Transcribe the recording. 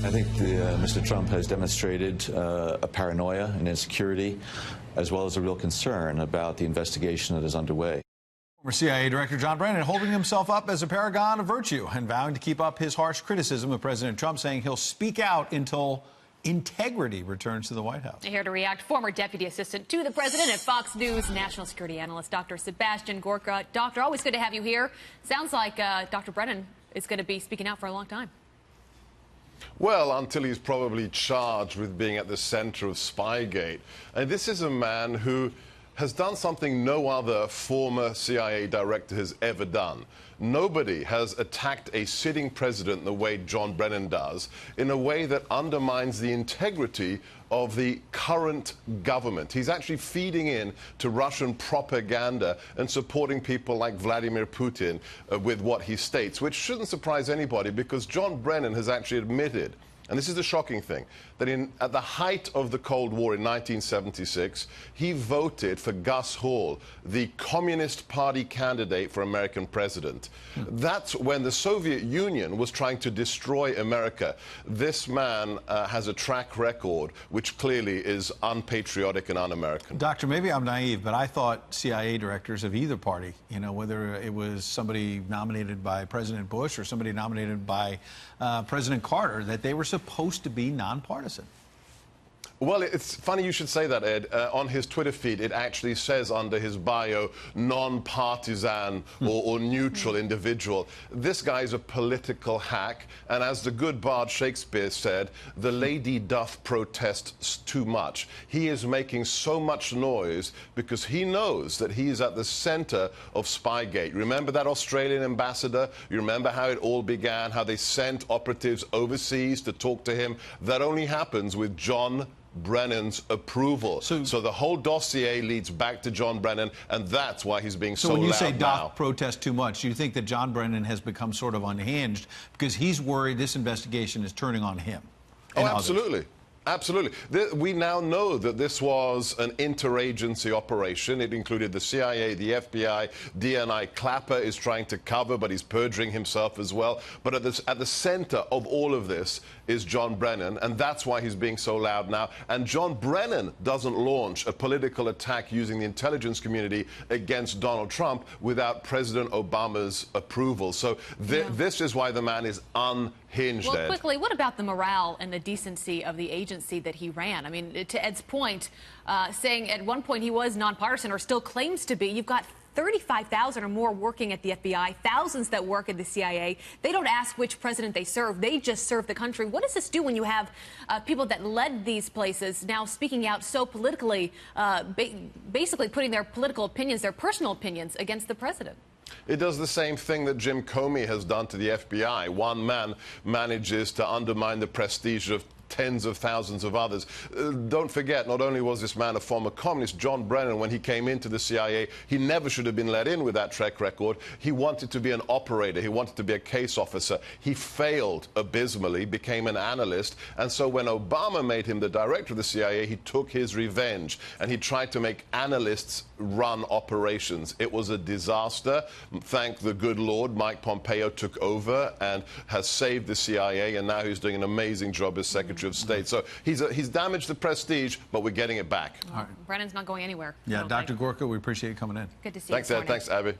I think Mr. Trump has demonstrated a paranoia and insecurity, as well as a real concern about the investigation that is underway. Former CIA Director John Brennan holding himself up as a paragon of virtue and vowing to keep up his harsh criticism of President Trump, saying he'll speak out until integrity returns to the White House. Here to react, former deputy assistant to the president and Fox News national security analyst, Dr. Sebastian Gorka. Doctor, always good to have you here. Sounds like Dr. Brennan is going to be speaking out for a long time. Well, until he's probably charged with being at the center of Spygate. And this is a man who has done something no other former CIA director has ever done. Nobody has attacked a sitting president the way John Brennan does, in a way that undermines the integrity of the current government. He's actually feeding in to Russian propaganda and supporting people like Vladimir Putin with what he states, which shouldn't surprise anybody, because John Brennan has actually admitted, and this is the shocking thing, that at the height of the Cold War in 1976, he voted for Gus Hall, the Communist Party candidate for American president. That's when the Soviet Union was trying to destroy America. This man has a track record which clearly is unpatriotic and un-American. Doctor, maybe I'm naive, but I thought CIA directors of either party, you know, whether it was somebody nominated by President Bush or somebody nominated by President Carter, that they were supposed to be nonpartisan. Well, it's funny you should say that, Ed. On his Twitter feed, it actually says under his bio, non-partisan or neutral individual. This guy is a political hack, and as the good bard Shakespeare said, the lady doth protest too much. He is making so much noise because he knows that he is at the center of Spygate. Remember that Australian ambassador? You remember how it all began, how they sent operatives overseas to talk to him? That only happens with John Brennan's approval. So the whole dossier leads back to John Brennan, and that's why he's being so loud now. So when you say doth protest too much, do you think that John Brennan has become sort of unhinged because he's worried this investigation is turning on him? Oh, absolutely. Absolutely. We now know that this was an interagency operation. It included the CIA, the FBI, DNI. Clapper is trying to cover, but he's perjuring himself as well. But at the center of all of this is John Brennan, and that's why he's being so loud now. And John Brennan doesn't launch a political attack using the intelligence community against Donald Trump without President Obama's approval. So this is why the man is unhinged. Well, quickly, what about the morale and the decency of the agency that he ran? I mean, to Ed's point, saying at one point he was nonpartisan, or still claims to be. You've got 35,000 or more working at the FBI, thousands that work at the CIA. They don't ask which president they serve. They just serve the country. What does this do when you have people that led these places now speaking out so politically, basically putting their political opinions, their personal opinions, against the president? It does the same thing that Jim Comey has done to the FBI. One man manages to undermine the prestige of tens of thousands of others. Don't forget, not only was this man a former communist, John Brennan, when he came into the CIA, he never should have been let in with that track record. He wanted to be an operator. He wanted to be a case officer. He failed abysmally, became an analyst. And so when Obama made him the director of the CIA, he took his revenge, and he tried to make analysts run operations. It was a disaster. Thank the good Lord, Mike Pompeo took over and has saved the CIA, and now he's doing an amazing job as Secretary of State. So he's damaged the prestige, but we're getting it back. Brennan's not going anywhere. Yeah, Dr. Gorka, we appreciate you coming in. Good to see you. Thanks, Ed. Thanks, Abby.